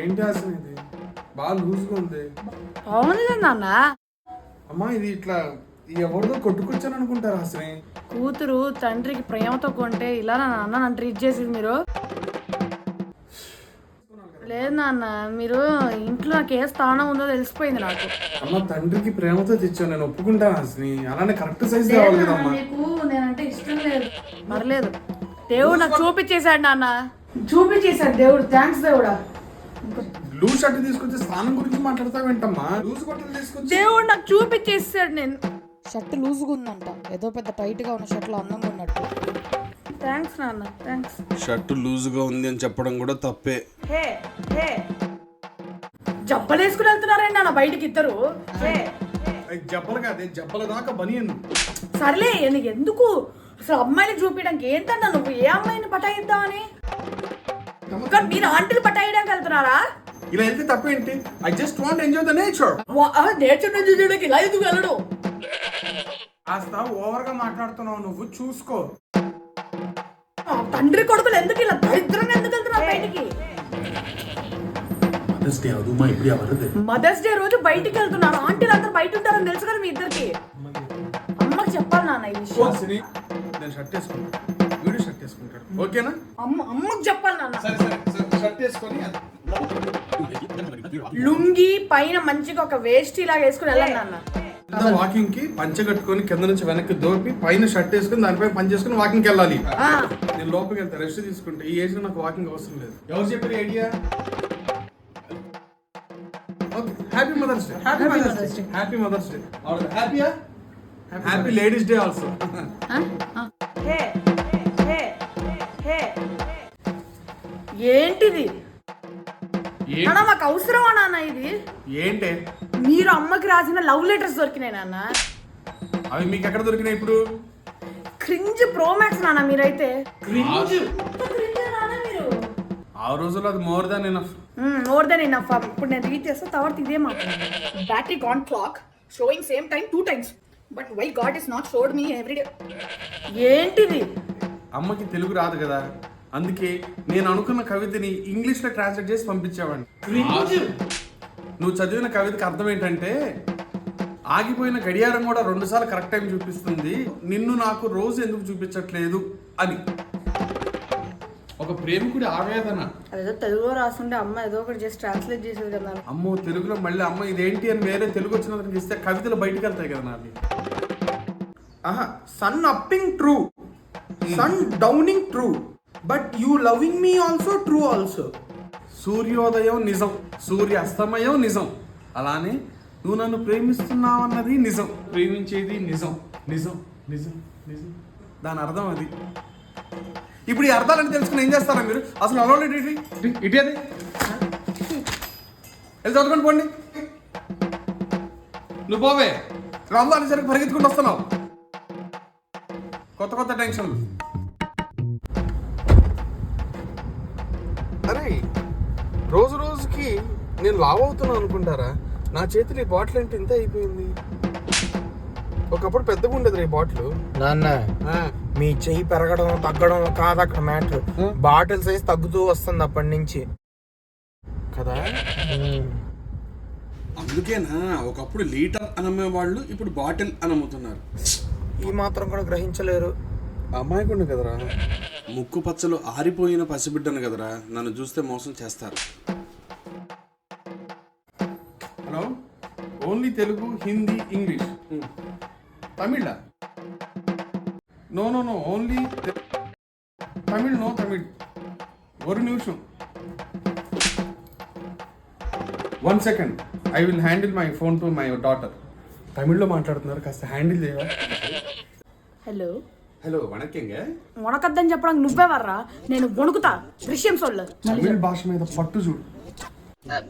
ఏంటి అసలు ఇది బాగా లూజ్గా ఉంది. అవును కదా నాన్న. అమ్మా ఇది ఇట్లా ఎవరిదో కొట్టుకొచ్చాను అనుకుంటారా అసలు? కూతురు తండ్రికి ప్రేమతో కొంటే ఇలా నాన్న నన్ను ట్రీట్ చేసింది మీరు. లేదు నాన్న, మీరు ఇంట్లో నాకు ఏ స్థానం ఉందో తెలిసిపోయింది నాకు. అమ్మ తండ్రికి ప్రేమతో తెచ్చాను, నేను ఒప్పుకుంటాను అసలు. అలానే కరెక్ట్ సైజ్ కావాలి కదమ్మా. నీకు నేనంటే ఇష్టం లేదు. పర్లేదు, దేవుడు నాకు చూపించేశాడు నాన్న, చూపించేశాడు దేవుడు. థ్యాంక్స్ దేవుడా. లూజ్ షర్ట్ తీసుకొచ్చి స్నానం గురించి మాట్లాడతావేంటమ్మా? లూజ్ బట్టలు తీసుకొచ్చి దేవుడు నాకు చూపించేసాడు. నేను షర్ట్ లూజ్గా ఉందంట, ఏదో పెద్ద టైట్ గా ఉన్న షర్ట్లో అందంగా ఉన్నట్టు. థ్యాంక్స్ నాన్న, థ్యాంక్స్. షర్ట్ లూజ్గా ఉంది అని చెప్పడం కూడా తప్పే. హే హే, జబ్బలు వేసుకుని వెళ్తున్నారండి నాన్న బయటికి ఇద్దరు. హే, జబ్బలు కాదే, జబ్బల దాకా బనియన్. సర్లే, నీకు ఎందుకు అసలు అమ్మాయిని చూపించడానికి? ఏంటన్నా నువ్వు ఏ అమ్మాయిని పటాయిద్దామని? కానీ మీరు ఆంటీలు పటాయడానికి వెళ్తున్నారా? ఇలా వెళ్తే తప్పేంటి? I just want enjoy the nature. Nature నుంచి చూడడానికి ఇలా ఎందుకు వెళ్ళడు? కాస్త ఓవర్ గా మాట్లాడుతున్నావు నువ్వు, చూసుకో. తండ్రి కొడుకులు ఎందుకు ఇలా దరిద్రంగా ఎందుకు వెళ్తున్నారు బయటికి? మదర్స్ డే రోజు బయటికి వెళ్తున్నారు. ఆంటీలు అందరూ బయట ఉంటారని తెలుసు కదా మీ ఇద్దరికి. అమ్మకి చెప్పాలి నాన్న ఈ విషయం. నేను షర్ట్ వేసుకుంటా, వీడు షర్ట్ వేసుకుంటాడు, ఓకేనా? అమ్మకి చెప్పాలి నాన్న. సరే సరే షర్ట్ వేసుకొని లుంగి పైన మంచిగా ఒక వేస్ట్ లాగా వేసుకుని వెళ్ళాలి నాన్న. వాకింగ్ కి పంచె కట్టుకొని కింద నుంచి వెనక్కి దోపి పైన షర్ట్ వేసుకుని దానిపై పని చేసుకుని వాకింగ్ వెళ్ళాలి. నేను లోపలికి వెళ్తా, రెస్ట్ తీసుకుంటే. ఈ ఏజ్ లో నాకు వాకింగ్ అవసరం లేదు. ఎవరు చెప్పారు idea? Happy mother's day. Happy mother's day. Happy mother's day. హ్యాపీయా? Happy ladies day also. ఏంటిది అన్నా? మాకు అవసరమా నాన్న ఇది? ఏంటి? మీరు అమ్మకి రాసిన లవ్ లెటర్స్ దొరికినాయి నాన్న. అవి మీకు ఎక్కడ దొరికినాయి ఇప్పుడు? క్రింజ్ ప్రోమాక్స్ నాన్న మీరైతే. ఆ రోజుల్లో అది more than enough. More than enough. ఇప్పుడు నేను రీడ్ చేస్తా, తర్వాత ఇదే మాట్లాడు. Battery gone clock showing same time 2 times, but why God is not showed me every day. ఏంటిది? అమ్మకి తెలుగు రాదు కదా, అందుకే నేను అనుకున్న కవితని ఇంగ్లీష్ లో ట్రాన్స్లేట్ చేసి పంపించేవాడిని. నువ్వు చదివిన కవితకి అర్థం ఏంటంటే, ఆగిపోయిన గడియారం కూడా 2 సార్లు కరెక్ట్ టైం చూపిస్తుంది, నిన్ను నాకు రోజు ఎందుకు చూపించట్లేదు అని. ఒక ప్రేమికుడి ఆవేదన. అదేదో తెలుగులో రాస్తుంటే అమ్మ ఏదో ఒకటి చేసి ట్రాన్స్లేట్ చేసేది కదా. అమ్మో తెలుగులో మళ్ళీ అమ్మ ఇదేంటి అని వేరే తెలుగు వచ్చిన అతనికి ఇస్తే కవితలు బయటకు వెళ్తాయి కదా నాది. Sun upping true, sun downing true, but you loving me also true also. సూర్యోదయం నిజం, సూర్య అస్తమయం నిజం, అలానే నువ్వు నన్ను ప్రేమిస్తున్నావన్నది నిజం, ప్రేమించేది నిజం. నిజం నిజం నిజం, దాని అర్థం అది. ఇప్పుడు ఈ అర్థాలని తెలుసుకుని ఏం చేస్తారా మీరు? అసలు అలవాటు ఇటు అది వెళ్ళి చదువుకొని పోండి. నువ్వు పోవే, రంజాన్ సరికి పరిగెత్తుకుంటూ వస్తున్నావు. కొత్త కొత్త టెన్షన్లు. అరే రోజు రోజుకి నేను లావ్ అవుతున్నాను అనుకుంటారా? నా చేతిలో ఈ బాటిల్ అంటే ఇంత అయిపోయింది. ఒకప్పుడు పెద్దగా ఉండేది ఈ బాటిల్. నాన్న, మీ చెయ్యి పెరగడం తగ్గడం కాదు అక్కడ మ్యాటర్. బాటిల్ సైజ్ తగ్గుతూ వస్తుంది అప్పటి నుంచి కదా. అందుకేనా ఒకప్పుడు లీటర్ అనమ్మే వాళ్ళు ఇప్పుడు బాటిల్ అని అమ్ముతున్నారు. ఈ మాత్రం కూడా గ్రహించలేరు. అమ్మాయికుండా కదరా, ముక్కు పచ్చలు ఆరిపోయిన పసిబిడ్డను కదరా, నన్ను చూస్తే మోసం చేస్తారు. Hello, only Telugu, Hindi, English, Tamil? No no no, only Tamil. No Tamil. ఒక నిమిషం, 1 second. I will handle my phone to my daughter. తమిళ్లో మాట్లాడుతున్నారు, కాస్త హ్యాండిల్ చేయవా? Hello hello, వణకంగ. వణకద్దని చెప్పడానికి నువ్వే వర్రా, నేను వణుకుతా. దృశ్యం సొల్లు. తమిళ భాష మీద పట్టు చూడు.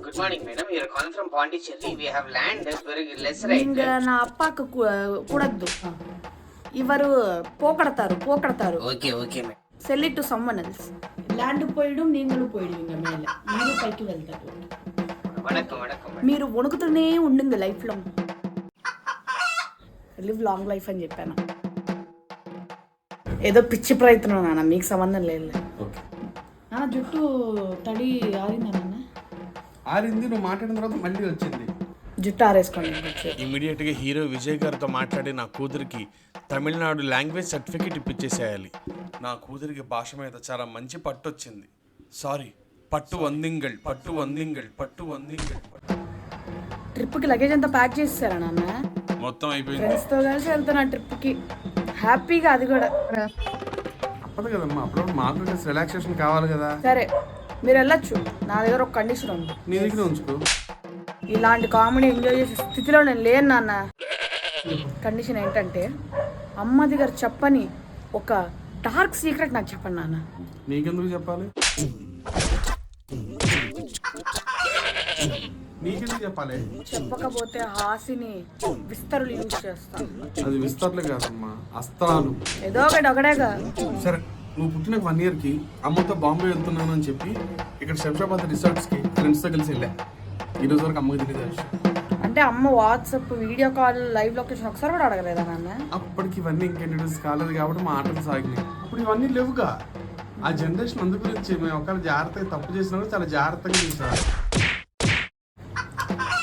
Good morning, madam. We are calling from Pondicherry. We have land very less right. ఇంక నా అప్పకు కూడద్దు. ఇవరు పోకడతారు. Okay, okay, madam. Sell it to someone else. Land పోయడం నీళ్ళు పోయడం, ఇంకా మేలే మీరు పైకి వెళ్తారు. వణకం వణకం. మీరు వణుకుతూనే ఉండింది లైఫ్ లో. లివ్ లాంగ్ లైఫ్ అని చెప్పాను. ఏదో పిచ్చి ప్రయత్నం నాన్న, మీకు సంబంధం లేదు. నాన్న జుట్టు తడి ఆరిందా నాన్న? ఆరింది, నువ్వు మాట్లాడిన తర్వాత మళ్ళీ వచ్చింది. జుట్టు ఆరేసుకోండి ఇంకొచ్చి. ఇమీడియట్గా హీరో విజయ్ గారితో మాట్లాడి నా కూతురికి తమిళనాడు లాంగ్వేజ్ సర్టిఫికేట్ ఇప్పించేసేయాలి. నా కూతురికి భాష మీద చాలా మంచి పట్టు వచ్చింది. సారీ, పట్టు వందింగల్. ట్రిప్కి లగేజ్ అంతా ప్యాక్ చేసేసారా నాన్న? మొత్తం అయిపోయింది. ఫ్రెండ్స్తో కలిసి వెళ్తాను ఆ ట్రిప్కి, హ్యాపీగా. అది కూడా తప్పదు కదమ్మా, అప్పుడు మాకు రిలాక్సేషన్ కావాలి కదా. సరే మీరు వెళ్ళొచ్చు, నా దగ్గర ఒక కండిషన్ ఉంది. నీ దగ్గర ఉంచుకో. ఇలాంటి కామెడీ ఎంజాయ్ చేసే స్థితిలో నేను లేను నాన్న. కండిషన్ ఏంటంటే అమ్మ దగ్గర చెప్పని ఒక డార్క్ సీక్రెట్ నాకు చెప్పండి నాన్న. నీకెందుకు చెప్పాలి? నీకెందుకు చెప్పాలి? చెప్పకపోతే హాసిని విస్తరులు యూజ్ చేస్తాను. అది విస్తర్లు కాదమ్మా, అస్త్రాలు. ఏదో ఒకటేగా. సరే, నువ్వు పుట్టిన 1 yearకి అమ్మతో బాంబే వెళ్తున్నాను అని చెప్పి ఇక్కడ శంషాబాద్ రిసార్ట్స్కి ఫ్రెండ్స్తో కలిసి వెళ్ళా. ఈరోజు వరకు అమ్మకి తెలియదు ఆ విషయం. అంటే అమ్మ WhatsApp, video call, live location ఒకసారి కూడా అడగలేదా నాన్న? అప్పటికి ఇవన్నీ ఇంట్రడ్యూస్ కాలేదు కాబట్టి మా ఆటలు సాగినాయి. అప్పుడు ఇవన్నీ లేవుగా. ఆ జనరేషన్ అందు గురించి మేము ఒకవేళ జాగ్రత్తగా తప్పు చేసినా కూడా చాలా జాగ్రత్తగా చేసాం.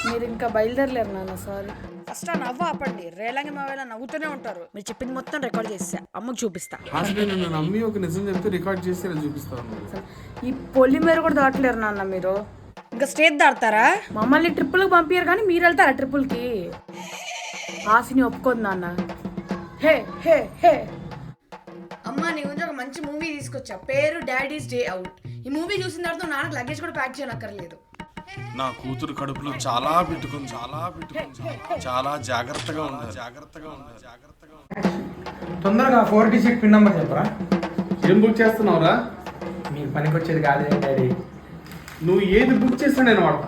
మీరు ఇంకా బయలుదేరలేరు నాన్న, సారీ. ఫస్ట్ ఆ నవ్వు ఆపండి, రేలంగి మా వేళ నవ్వుతూనే ఉంటారు. మీరు చెప్పింది మొత్తం రికార్డ్ చేసా, అమ్మకు చూపిస్తా. అసలు నేను నమ్మి ఒక నిజం చెప్తే రికార్డ్ చేసి ఇలా చూపిస్తాను. ఈ పొలి మీరు కూడా దాటలేరు నాన్న. మీరు ఇంకా స్టేట్ దాడతారా? మమ్మల్ని ట్రిప్పులకు పంపించారు కానీ మీరు వెళ్తారా ట్రిప్పులకి? హాసిని ఒప్పుకోదు నాన్న. హే హే హే అమ్మ, నీ గురించి ఒక మంచి మూవీ తీసుకొచ్చా, పేరు డాడీస్ డే అవుట్. ఈ మూవీ చూసిన తర్వాత నాన్నకు లగేజ్ కూడా ప్యాక్ చేయనక్కర్లేదు. నా కూతురు కడుపులో చాలా పెట్టుకుంది, చాలా జాగ్రత్తగా ఉంది. తొందరగా 4 digit పిన్ నెంబర్ చెప్పరా. ఏం బుక్ చేస్తున్నావురా? మీకు పనికి వచ్చేది కాదే డాడీ. నువ్వు ఏది బుక్ చేస్తా నేను వాడతా.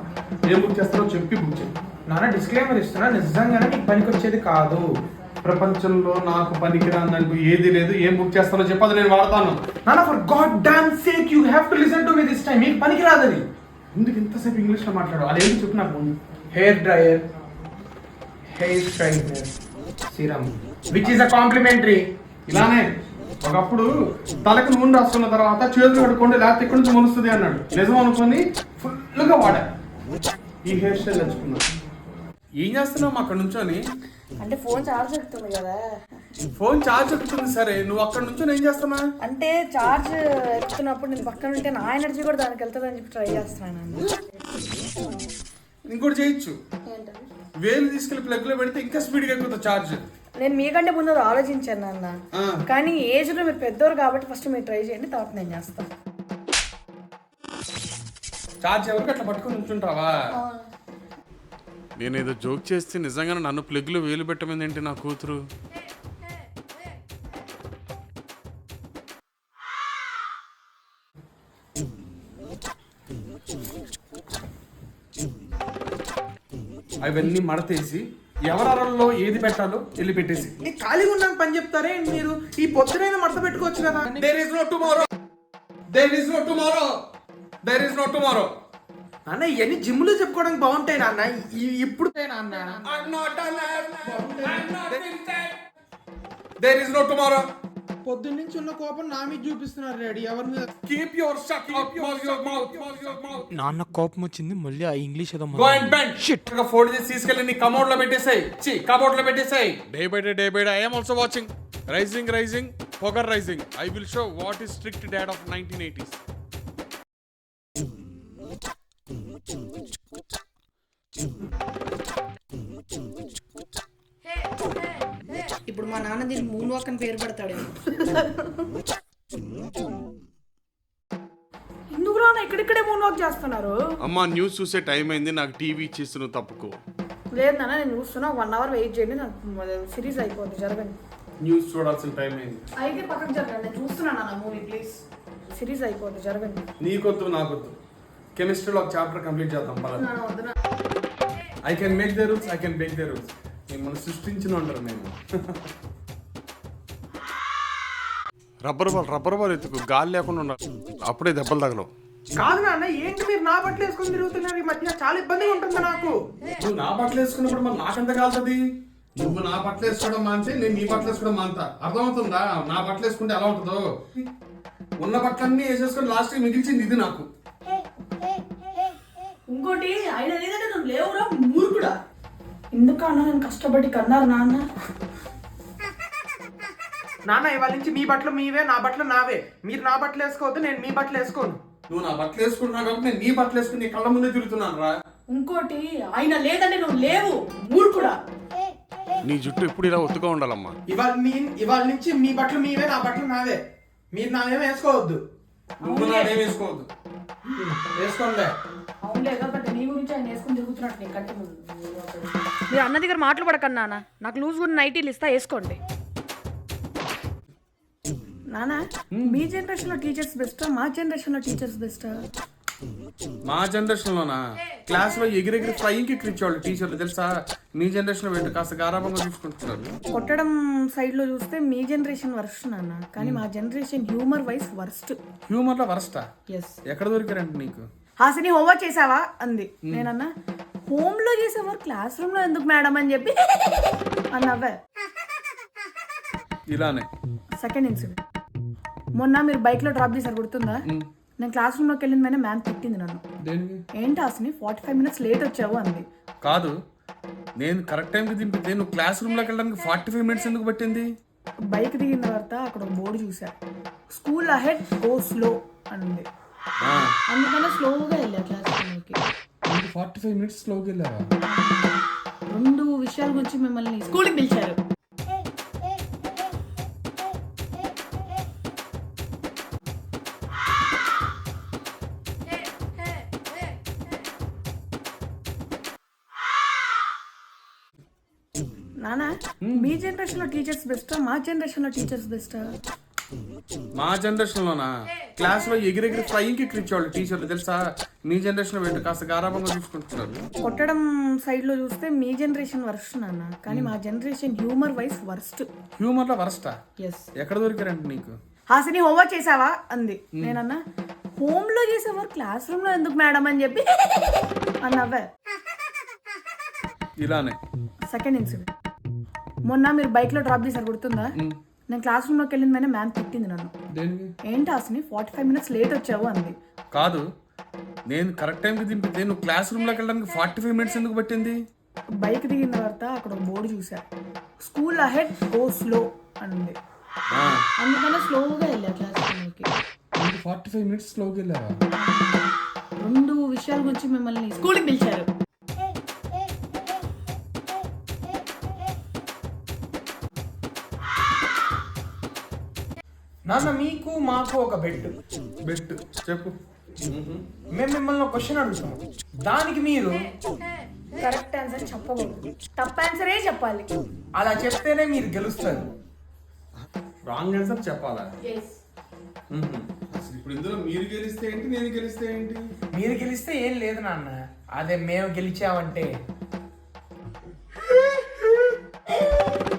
ఏం బుక్ చేస్తానో చెప్పి బుక్ చేయి. నాన్న డిస్క్లైమర్ ఇస్తున్నా, నిజంగానే మీకు పనికి వచ్చేది కాదు. ప్రపంచంలో నాకు పనికిరాందంటూ ఏది లేదు. ఏం బుక్ చేస్తానో చెప్పదు, నేను వాడతాను. నాన్న for god damn sake you have to listen to me this time. మీకు పనికి రాదది. ఎందుకు ఇంతసేపు ఇంగ్లీష్లో మాట్లాడు? అదేంటి చెప్పు నాకు ముందు. Hair dryer, hair straightener, serum which is a complimentary. ఇలానే ఒకప్పుడు తలకు నూనె రాసుకున్న తర్వాత చేతులు కడుక్కోండి లేకపోతే ఇక్కడి నుంచి మునుస్తుంది అన్నాడు. నిజం అనుకుని ఫుల్గా వాడా. ఈ హెయిర్ స్టైల్ తెచ్చుకున్నాను. ఏం చేస్తున్నావు అక్కడ నుంచొని? అంటే ఫోన్ చార్జ్ ఎక్కుతుంది కదా. ఫోన్ ఛార్జ్ ఎక్కుతుంది. సరే, నువ్వు అక్కడ నుంచి ఏం చేస్తున్నా? అంటే చార్జ్ ఎక్కుతున్నప్పుడు నేను పక్కన ఉంటే నా ఎనర్జీ కూడా దానికి వెళ్తుంది అని చెప్పి ట్రై చేస్తున్నాను. ఇంకోటి చేయొచ్చు, వేలు తీసుకెళ్లి ప్లగ్ లో పెడితే ఇంకా స్పీడ్గా ఎక్కుతుంది ఛార్జ్. నేను మీకంటే ముందు అది ఆలోచించాను అన్న, కానీ ఏజ్ లో మీరు పెద్దోరు కాబట్టి ఫస్ట్ మీరు ట్రై చేయండి, తర్వాత నేను చేస్తాను. ఛార్జ్ ఎవరికి అట్లా పట్టుకొని ఉంచుంటావా? నేను ఏదో జోక్ చేస్తే నిజంగానే నన్ను ప్లగ్లో వేలు పెట్టమేంటి నా కూతురు. అవన్నీ మడతేసి ఎవరల్లో ఏది పెట్టాలో వెళ్ళి పెట్టేసి ఖాళీగా ఉన్నాను పని చెప్తారే మీరు. ఈ పొద్దునైనా మడత పెట్టుకోవచ్చు కదా. There is no tomorrow, there is no tomorrow, there is no tomorrow. నాన్న ఇవన్నీ జిమ్ లో చెప్పుకోవడానికి బాగుంటాయి నాన్న. ఇప్పుడు దేర్ ఇస్ నో టుమారో. పొద్దున్న నుంచి ఉన్న కోపం నా మీద చూపిస్తున్నారు డాడీ. ఎవరి మీద? Keep your shut up your mouth. నాన్న కోపం వచ్చింది మళ్ళీ ఆ ఇంగ్లీష్ ఏదో. గో అండ్ బెండ్ షిట్ గా ఫోల్డ్ చేసి తీసుకెళ్ళి నీ కబోర్డ్ లో పెట్టేసాయి. కబోర్డ్ లో పెట్టేసాయి. Day by day I am also watching. Rising, Poker Rising. I will show what is strict dad of 1980s. ఇప్పుడు మా నాన్న దీనికి మూన్ వాక్ అని పేరు పెడతాడు. ఎందుకు రానా ఇక్కడిక్కడే మూన్ వాక్ చేస్తున్నారు? అమ్మా న్యూస్ చూసే టైం అయింది, నాకు టీవీ ఇచ్చేసి నువ్వు తప్పుకో. లేదు నాన్న, నేను చూస్తున్నా. 1 hour వెయిట్ చేయండి, నాకు సిరీస్ అయిపోద్ది. జరగండి. న్యూస్ చూడాల్సిన టైం అయింది. అయితే పక్కకు జరగండి, నేను చూస్తున్నాను అన్న మూవీ. ప్లీజ్, సిరీస్ అయిపోద్ది. జరగండి. నీకొద్దు నాకొద్దు. కెమిస్ట్రీలో ఒక చాప్టర్ కంప్లీట్ చేద్దాం. వద్దునా. I can make the rules, I can break the rules. మిమ్మల్ని సృష్టించిన ఉంటారు నేను. రబ్బర్ బాల్ ఎత్తుకు, గాలి లేకుండా ఉండాలి, అప్పుడే దెబ్బలు తగలవు. కాదు నాన్న, ఏంటి మీరు నా బట్టలు వేసుకొని తిరుగుతున్నారు ఈ మధ్య? చాలా ఇబ్బందిగా ఉంటుంది నాకు. నువ్వు నా బట్టలు వేసుకున్నప్పుడు మరి నాకెంత కాలుతుంది? నువ్వు నా బట్టలు వేసుకోవడం మాంటే నేను నీ బట్టలు వేసుకోవడం మాంతా. అర్థమవుతుందా? నా బట్టలు వేసుకుంటే ఎలా ఉంటుందో. ఉన్న బట్టలన్నీ వేసేసుకొని లాస్ట్ మిగిల్చింది ఇది నాకు. ఇంకోటి ఆయన లేదంటే నువ్వు లేవురా మూర్ఖుడా. ఎందుకన్నా నేను కష్టపడి కన్నారు నాన్న. నాన్న ఇవాళ నుంచి మీ బట్టలు మీవే, నా బట్టలు నావే. మీరు నా బట్టలు వేసుకోవద్దు, నేను మీ బట్టలు వేసుకోను. నువ్వు నా బట్టలు వేసుకుంటున్నావు కాబట్టి నేను నీ బట్టలు వేసుకుని నీ కళ్ళ ముందే తిరుగుతున్నాను రా. ఇంకోటి ఆయన లేదంటే నువ్వు లేవు మూర్ఖుడా. నీ జుట్టు ఎప్పుడు ఇలా ఒత్తుగా ఉండాలమ్మా. ఇవాళ నుంచి మీ బట్టలు మీవే, నా బట్టలు నావే. మీరు నావేమో వేసుకోవద్దు. నువ్వు నానేం వేసుకోవద్దు. వేసుకోండి. అవునులే కాబట్టి నీ గురించి ఆయన వేసుకుని తిరుగుతున్నట్టు నీ కంటి ముందు. మీరు అన్న దగ్గర మాటలు పడకండి నాన్న. నాకు లూజ్ ఉన్న నైటీలు ఇస్తా, వేసుకోండి. నానా మీ జనరేషన్ లో టీచర్స్ బెస్టా, మా జనరేషన్ లో టీచర్స్ బెస్టా? మా జనరేషన్ లోనా క్లాస్ లో ఎగిరెగిరి ఫ్లయింగ్ కిక్ ఇచ్చేవాళ్ళు టీచర్లు తెలుసా. మీ జనరేషన్ లో పెట్టు కాస్త గారాబంగా చూసుకుంటున్నారు. కొట్టడం సైడ్ లో చూస్తే మీ జనరేషన్ వర్స్ట్ నాన్న, కానీ మా generation humour wise worst. Humour లో వరస్టా? ఎస్. ఎక్కడ దొరికారంటే నీకు? హాసిని హోంవర్క్ చేసావా అంది. నేనన్నా హోమ్ లో చేసేవారు క్లాస్ రూమ్ లో ఎందుకు మేడం అని చెప్పి అన్నవే. ఇలానే సెకండ్ ఇన్సిడెంట్, మొన్న మీరు బైక్ లో డ్రాప్ చేశారు గుర్తుందా? నేను క్లాస్ రూమ్ లోకి వెళ్ళిన మ్యామ్ తిట్టింది నన్ను. దేనికి? ఏంటి హాసిని 45 minutes లేట్ వచ్చావు అంది. కాదు, నేను కరెక్ట్ టైంకి దింపితే నువ్వు క్లాస్ రూమ్ లోకి వెళ్ళడానికి 45 minutes ఎందుకు పట్టింది? బైక్ దిగిన తర్వాత అక్కడ ఒక బోర్డు చూసా, స్కూల్ అహెడ్ గో స్లో అని ఉంది. అందుకనే స్లోగా వెళ్ళా క్లాస్ రూమ్కి. 45 minutes స్లోకి వెళ్ళావా? 2 విషయాల గురించి మిమ్మల్ని స్కూల్కి పిలిచారు. నానా మీ జనరేషన్ లో టీచర్స్ బెస్టా, మా జనరేషన్ లో టీచర్స్ బెస్టా? మా జనరేషన్ లోనా క్లాస్ లో ఎగిరెగిరి ఫ్లయింగ్ కిక్ ఇచ్చేవాళ్ళు టీచర్లు తెలుసా. మీ జనరేషన్ లో పెట్టు కాస్త గారాబంగా చూసుకుంటున్నారు. కొట్టడం సైడ్ లో చూస్తే మీ జనరేషన్ వర్స్ట్ నాన్న, కానీ మా generation humour wise worst. Humour లో వరస్టా? ఎస్. ఎక్కడ దొరికారంటే నీకు? హాసిని హోంవర్క్ చేసావా అంది. నేనన్నా హోమ్ లో చేసేవారు క్లాస్ రూమ్ లో ఎందుకు మేడం అని చెప్పి అన్నవే. ఇలానే. సెకండ్ ఇన్సిడెంట్, మొన్న మీరు బైక్ లో డ్రాప్ చేశారు గుర్తుందా? నేను క్లాస్ రూమ్ లోకి వెళ్ళిన మ్యామ్ తిట్టింది నన్ను. దేనికి? ఏంటి హాసిని 45 minutes లేట్ వచ్చావు అంది. కాదు, నేను కరెక్ట్ టైంకి దింపితే నువ్వు క్లాస్ రూమ్ లోకి వెళ్ళడానికి 45 minutes ఎందుకు పట్టింది? బైక్ దిగిన తర్వాత అక్కడ ఒక బోర్డు చూసా, స్కూల్ అహెడ్ గో స్లో అని ఉంది. అందుకనే స్లోగా వెళ్ళా క్లాస్ రూమ్కి. 45 minutes స్లోకి వెళ్ళావా? 2 విషయాల గురించి మిమ్మల్ని స్కూల్కి పిలిచారు. నాన్న మీకు మాకు ఒక బెట్. బెస్ట్ చెప్పు. మేము మిమ్మల్ని ఒక క్వశ్చన్ అడుగుతాము, దానికి మీరు కరెక్ట్ ఆన్సర్ చెప్పకూడదు, తప్ప ఆన్సరే చెప్పాలి. అలా చెప్తేనే మీరు గెలుస్తారు. రాంగ్ ఆన్సర్ చెప్పాలా? అసలు ఇప్పుడు ఇందులో మీరు గెలిస్తే ఏంటి, నేను గెలిస్తే ఏంటి? మీరు గెలిస్తే ఏం లేదు నాన్న, అదే మేము గెలిచామంటే.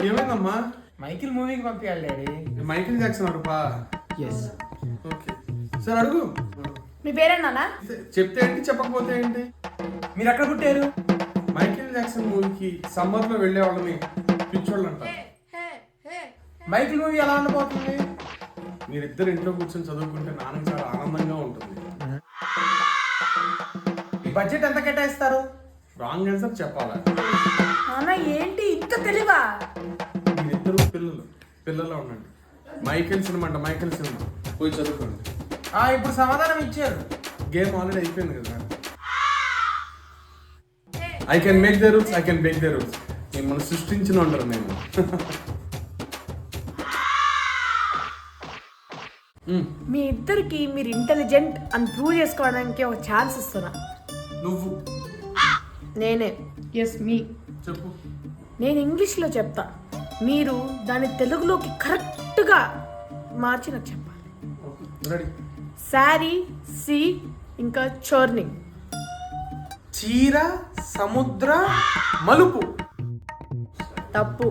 ఏమైందమ్మా? మైకిల్ మూవీకి పంపించాలి డాడీ. మైకిల్ జాక్సన్ అడుపా? ఎస్. ఓకే సరే అడుగు. మీ పేరేనా? చెప్తే ఏంటి, చెప్పకపోతే ఏంటి? మీరు ఎక్కడ పుట్టారు? మైకిల్ జాక్సన్ మూవీకి సమ్మర్ లో వెళ్లే వాళ్ళని పిచ్చోళ్ళు అంటారు. మైకిల్ మూవీ ఎలా ఉండబోతుంది? మీరిద్దరు ఇంట్లో కూర్చొని చదువుకుంటే నాన్నకి చాలా ఆనందంగా ఉంటుంది. బడ్జెట్ ఎంత కేటాయిస్తారు? రాంగ్ ఆన్సర్ చెప్పాలా? నాన్న ఏంటి ఇంత తెలివా? మీరిద్దరు పిల్లలు ఉండండి. మైకిల్ సినిమా అంట, మైకిల్ సినిమా పోయి చదువుకోండి. ఇప్పుడు సమాధానం ఇచ్చారు. గేమ్ ఆల్రెడీ అయిపోయింది కదా. I can make the rules, I can break the rules. మిమ్మల్ని సృష్టించిన ఉంటారు నేను. మీ ఇద్దరికి మీరు ఇంటెలిజెంట్ అని ప్రూవ్ చేసుకోవడానికి ఒక ఛాన్స్ ఇస్తున్నా. నువ్వు నేనే. ఎస్ మీ. చెప్పు. నేను ఇంగ్లీష్లో చెప్తా, మీరు దాన్ని తెలుగులోకి కరెక్ట్గా మార్చి నాకు చెప్పాలి. రెడీ? శారీ, సి, ఇంకా చర్నింగ్. చీర, సముద్ర, మలుపు. తప్పు.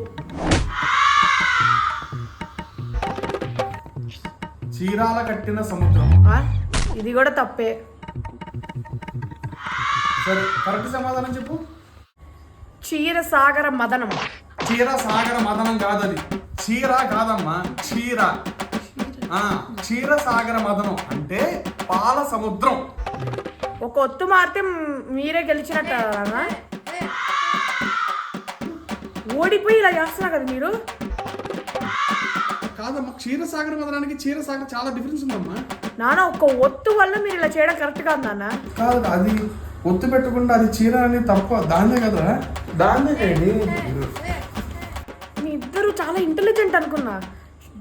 చీరాల కట్టిన సముద్రం. ఇది కూడా తప్పే. సరే కరెక్ట్ సమాధానం చెప్పు. క్షీర సాగర మదనం. చీర సాగర మదనం కాదది. చీర కాదమ్మా, చీర. క్షీర సాగర మదనం అంటే పాల సముద్రం. ఒక ఒత్తు మారితే మీరే గెలిచినట్టు నాన్న. ఓడిపోయి ఇలా చేస్తున్నా కదా మీరు. కాదమ్మా, క్షీరసాగర్ వదనానికి క్షీరసాగర్ చాలా డిఫరెన్స్ ఉందమ్మా. నాన్న ఒక ఒత్తు వల్ల మీరు ఇలా చేయడం కరెక్ట్ కాదు నాన్న. కాదు, అది ఒత్తు పెట్టకుండా అది చీర అనేది తప్ప దాన్నే కదా. దాన్నే డాడీ. మీ ఇద్దరు చాలా ఇంటెలిజెంట్ అనుకున్నా.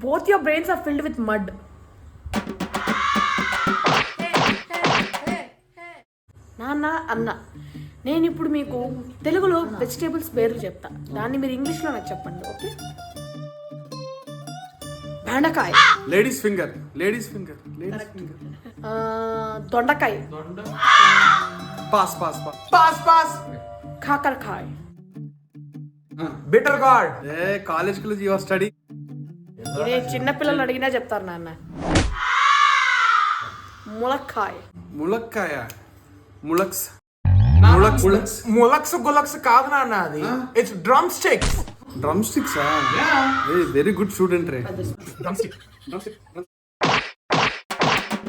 Both your brains are filled with mud. నాన్న అన్న, నేను ఇప్పుడు మీకు తెలుగులో వెజిటేబుల్స్ పేర్లు చెప్తా, దాన్ని మీరు ఇంగ్లీష్లో నాకు చెప్పండి. ఓకే? బెండకాయ, ladies finger, ladies finger, ladies finger. దొండకాయ, pass pass pass. Pass pass. కాకరకాయ, బిటర్ గార్డ్. ఏ కాలేజ్ యువర్ స్టడీ. ఇదే చిన్న పిల్లలు అడిగినా చెప్తారు నాన్న. ములక్కాయ, ములక్కాయ, ములక్స్, ములక్స్ గులక్స్ కాదు నాన్న, అది it's drum sticks. Drum sticks. Very good student రే.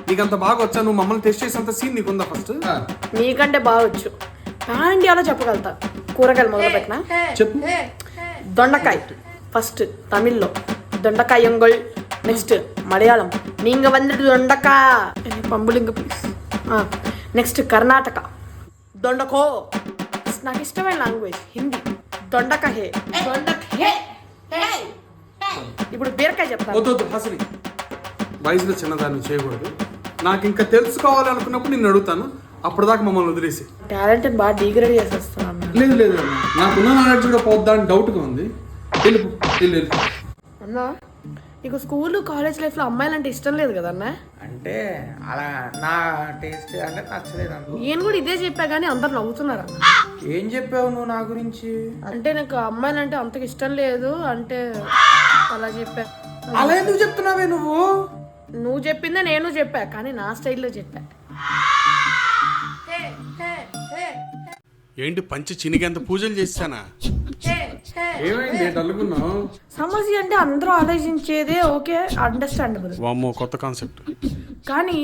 నీకంత బాగా వచ్చా? నువ్వు మమ్మల్ని టెస్ట్ చేసేంత సీన్ నీకుందా ఫస్ట్? మీకంటే బాగొచ్చు. పాన్ ఇండియాలో చెప్పగలుగుతా. కూరగాయలు మొదలు పెట్టినా చెప్పు. దొండకాయ ఫస్ట్ తమిళ్లో దొండకాయంగొల్. నెక్స్ట్ మలయాళం నీంగ వందటి దొండకా పంబులింగ ప్లీజ్. నెక్స్ట్ కర్ణాటక దొండకో. నాకు ఇష్టమైన లాంగ్వేజ్ హిందీ దొండకహే. దొండకహే. ఇప్పుడు బీరకాయ చెప్తాను. వద్దు హసని, వయసులో చిన్నదాన్ని చేయకూడదు. నాకు ఇంకా తెలుసుకోవాలనుకున్నప్పుడు నిన్ను అడుగుతాను, అప్పుడు దాకా మమ్మల్ని వదిలేసి. టాలెంట్ బాగా డిగ్రేడ్ చేసేస్తున్నాను. లేదు లేదు అన్న, నాకున్న నాలెడ్జ్ కూడా పోద్దా అని డౌట్గా ఉంది. వెళ్ళిపో, వెళ్ళు. అన్నా, నీకు స్కూల్ కాలేజ్ లైఫ్లో అమ్మాయిలు అంటే ఇష్టం లేదు కదా అన్న? అంటే అలా నా టేస్ట్ అంటే నచ్చలేదు అనుకో. నేను కూడా ఇదే చెప్పా కానీ అందరు నవ్వుతున్నారు అన్న. ఏం చెప్పావు నువ్వు నా గురించి? అంటే నాకు అమ్మాయిలు అంటే అంతకు ఇష్టం లేదు అంటే అలా చెప్పా. అలా ఎందుకు చెప్తున్నావే నువ్వు? నువ్వు చెప్పిందే నేను చెప్పా కానీ నా స్టైల్లో చెప్పా. ఏంటి పంచి చినిగంత పూజలు చేస్తానా? ఏమైంది డల్లుకున్నావు? సమస్య అంటే అందరూ ఆలోచించేదే ఓకే, అండర్స్టాండబుల్. వామ్మో, కొత్త కాన్సెప్ట్. కానీ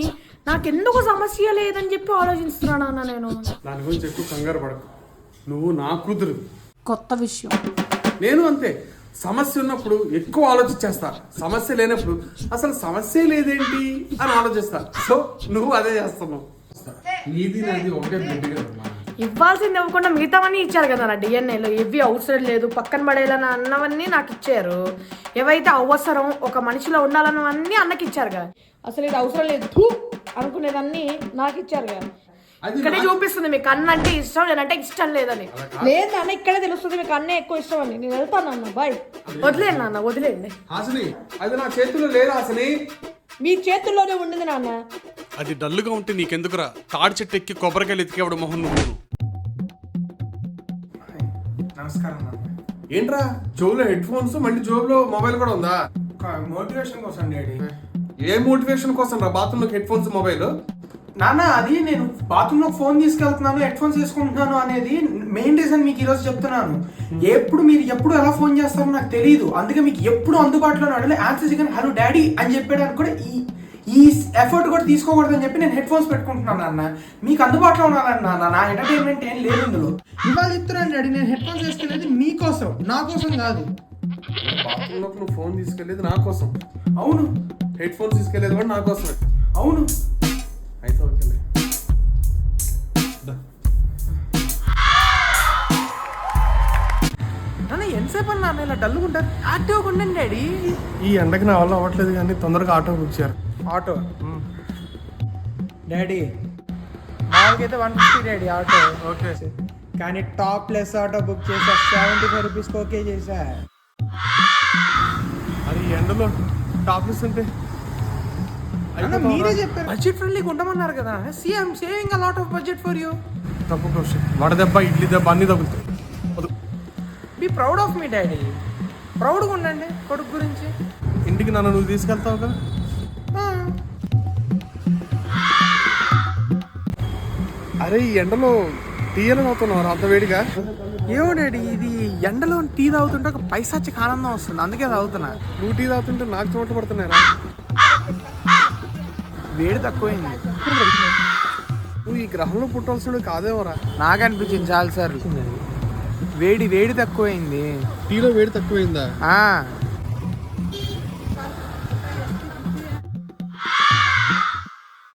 నాకెందుకు సమస్య లేదని చెప్పి ఆలోచిస్తున్నాను అన్న నేను. దాని గురించి ఎక్కువ కంగారు పడకు. నువ్వు నా కూతురు. కొత్త విషయం. నేను అంతే. సమస్య ఉన్నప్పుడు ఎక్కువ ఆలోచించేస్తా, సమస్య లేనప్పుడు అసలు సమస్య లేదేంటి అని ఆలోచిస్తా. సో నువ్వు అదే చేస్తున్నావు. నీది నాది ఒకటే బ్లడ్ కదమ్మా. ఇవ్వాల్సింది ఇవ్వకుండా మిగతావన్నీ ఇచ్చారు కదా నా డిఎన్ఏలో. ఇవి అవసరం లేదు పక్కన పడేయాలని అన్నవన్నీ నాకు ఇచ్చారు. ఏవైతే అవసరం ఒక మనిషిలో ఉండాలన్నవన్నీ అన్నకి ఇచ్చారు కదా. అసలు ఇది అవసరం లేదు థూ అనుకునేదన్నీ నాకు ఇచ్చారు కదా. ఇక్కడే చూపిస్తుంది మీకు అన్న అంటే ఇష్టం లేదంటే ఇష్టం లేదని. లేదు అన్న, ఇక్కడే తెలుస్తుంది మీకు అన్నే ఎక్కువ ఇష్టం అని. నేను వెళ్తాను అన్న, బాయ్. వదిలేండి నాన్న, వదిలేండి. హాసిని, అది నా చేతుల్లో లేదు హాసిని. మీ చేతుల్లోనే ఉండింది నాన్న. అది డల్లుగా ఉంటే నీకెందుకురా? తాడి చెట్టు ఎక్కి కొబ్బరికాయలు ఎత్తికేవాడు మొహన్ నువ్వు. నమస్కారం నాన్న. ఏంట్రా చెవులో హెడ్ ఫోన్స్, మళ్ళీ జోబులో మొబైల్ కూడా ఉందా? ఒక మోటివేషన్ కోసం డాడీ. ఏ మోటివేషన్ కోసం రా బాత్రూంలో హెడ్ ఫోన్స్ మొబైల్? నాన్న, అది నేను బాత్రూంలో ఫోన్ తీసుకెళ్తున్నాను, హెడ్ ఫోన్స్ వేసుకుంటున్నాను అనేది మెయిన్ రీజన్ మీకు ఈరోజు చెప్తున్నాను. మీరు ఎప్పుడు ఎలా ఫోన్ చేస్తారో నాకు తెలియదు. అందుకే మీకు ఎప్పుడు అందుబాటులో అడలే ఆన్సర్ చేయగానే హలో డాడీ అని చెప్పడానికి కూడా ఈ ఎఫర్ట్ కూడా తీసుకోకూడదు అని చెప్పి నేను హెడ్ ఫోన్స్ పెట్టుకుంటున్నాను అన్న. మీకు అందుబాటులో ఉన్నానన్న, నా ఎంటర్టైన్మెంట్ ఏం లేదు ఇందులో. ఇవాళ చెప్తున్నాను డాడీ, నేను హెడ్ ఫోన్స్ తీసుకెళ్ళేది మీకోసం, నా కోసం కాదు. బాత్రూంలో నువ్వు ఫోన్ తీసుకెళ్ళేది నా కోసం. అవును. హెడ్ ఫోన్స్ తీసుకెళ్ళేది కూడా నా కోసమే. అవును. అయితే ఓకేలే. నాన్న ఎంతసేపు అన్నా ఇలా డల్లుకుంటారు? యాక్టివ్గా ఉండండి డాడీ. ఈ ఎండకి నా వల్ల అవ్వట్లేదు కానీ తొందరగా ఆటో బుక్ చేయాలి. ఆటో డాడీ మాకైతే 150 డాడీ ఆటో. ఓకే. కానీ టాప్ లెస్ ఆటో బుక్ చేసా, 75 రూపీస్కి ఓకే చేసా. అది ఎండలో టాప్లెస్ అంటే మీరే చెప్పారు బడ్జెట్ ఫ్రెండ్లీగా ఉండమన్నారు కదా. I'm saving a lot of budget for you. తప్పు క్వశ్చన్. వడదెబ్బ, ఇడ్లీ దెబ్బ అన్ని తగ్గుతాయి. Be proud of me daddy. ప్రౌడ్గా ఉండండి కొడుకు గురించి. ఇంటికి నన్ను నువ్వు తీసుకెళ్తావు కదా. అరే ఈ ఎండలో టీయలు అవుతున్నావు అంత వేడిగా? ఏమో డాడీ, ఇది ఎండలో టీ తాగుతుంటే ఒక పైసాచిక ఆనందం వస్తుంది, అందుకే తాగుతున్నా. నువ్వు టీ తాగుతుంటే నాకు చోట్ల పడుతున్నారా? వేడి తక్కువైంది. నువ్వు ఈ గ్రహంలో పుట్టాల్సిన కాదేమోరా. నాకు అనిపించింది చాలా సార్లు. వేడి తక్కువైంది. టీలో వేడి తక్కువైందా?